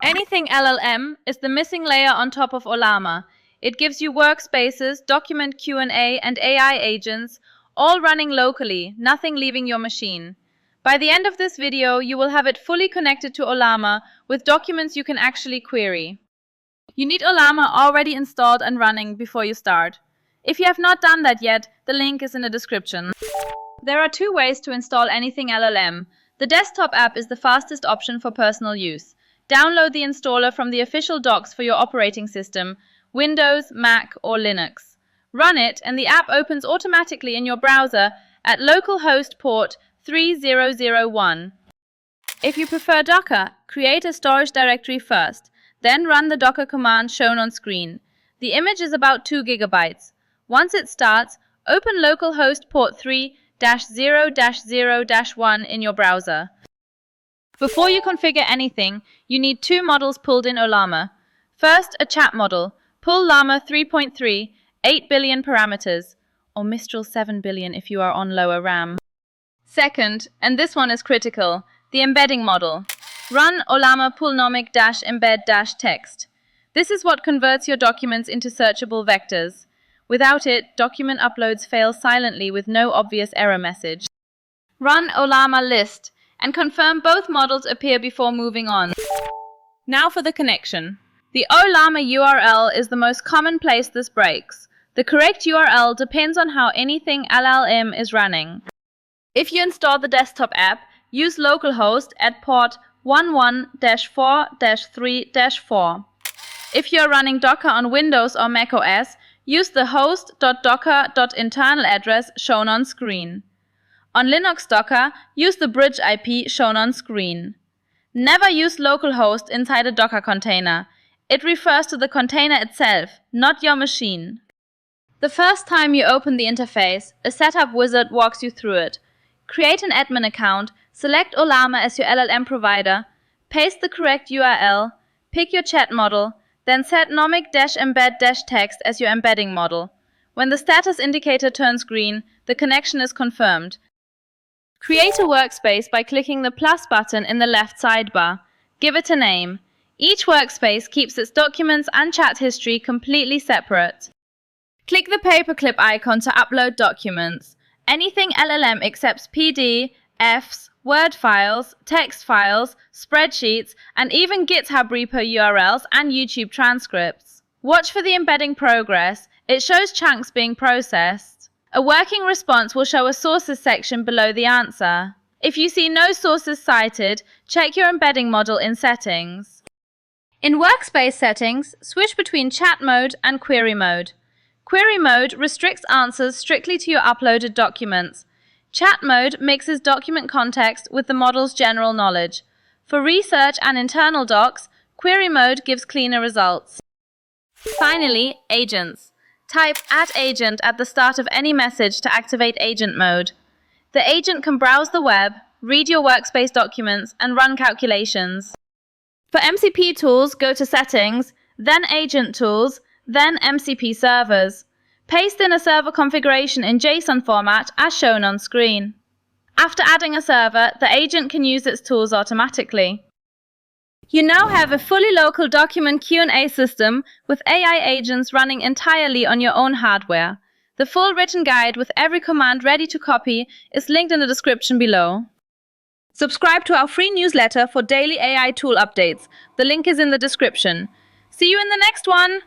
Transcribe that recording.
AnythingLLM is the missing layer on top of Ollama. It gives you workspaces, document Q&A, and AI agents, all running locally, nothing leaving your machine. By the end of this video, you will have it fully connected to Ollama with documents you can actually query. You need Ollama already installed and running before you start. If you have not done that yet, the link is in the description. There are two ways to install AnythingLLM. The desktop app is the fastest option for personal use. Download the installer from the official docs for your operating system, Windows, Mac, or Linux. Run it, and the app opens automatically in your browser at localhost port 3001. If you prefer Docker, create a storage directory first, then run the Docker command shown on screen. The image is about 2 GB. Once it starts, open localhost port 3-0-0-1 in your browser. Before you configure anything, you need two models pulled in Ollama. First, a chat model. Pull Llama 3.3, 8 billion parameters, or Mistral 7 billion if you are on lower RAM. Second, and this one is critical, the embedding model. Run Ollama pull nomic-embed-text. This is what converts your documents into searchable vectors. Without it, document uploads fail silently with no obvious error message. Run Ollama list and confirm both models appear before moving on. Now for the connection. The Ollama URL is the most common place this breaks. The correct URL depends on how AnythingLLM is running. If you install the desktop app, use localhost at port 11-4-3-4. If you're running Docker on Windows or macOS, use the host.docker.internal address shown on screen. On Linux Docker, use the bridge IP shown on screen. Never use localhost inside a Docker container. It refers to the container itself, not your machine. The first time you open the interface, a setup wizard walks you through it. Create an admin account, select Ollama as your LLM provider, paste the correct URL, pick your chat model, then set nomic-embed-text as your embedding model. When the status indicator turns green, the connection is confirmed. Create a workspace by clicking the plus button in the left sidebar. Give it a name. Each workspace keeps its documents and chat history completely separate. Click the paperclip icon to upload documents. AnythingLLM accepts PDFs, Word files, text files, spreadsheets, and even GitHub repo URLs and YouTube transcripts. Watch for the embedding progress. It shows chunks being processed. A working response will show a sources section below the answer. If you see no sources cited, check your embedding model in settings. In Workspace settings, switch between chat mode and query mode. Query mode restricts answers strictly to your uploaded documents. Chat mode mixes document context with the model's general knowledge. For research and internal docs, query mode gives cleaner results. Finally, agents. Type @agent at the start of any message to activate agent mode. The agent can browse the web, read your workspace documents, and run calculations. For MCP tools, go to Settings, then Agent Tools, then MCP Servers. Paste in a server configuration in JSON format as shown on screen. After adding a server, the agent can use its tools automatically. You now have a fully local document Q&A system with AI agents running entirely on your own hardware. The full written guide with every command ready to copy is linked in the description below. Subscribe to our free newsletter for daily AI tool updates. The link is in the description. See you in the next one!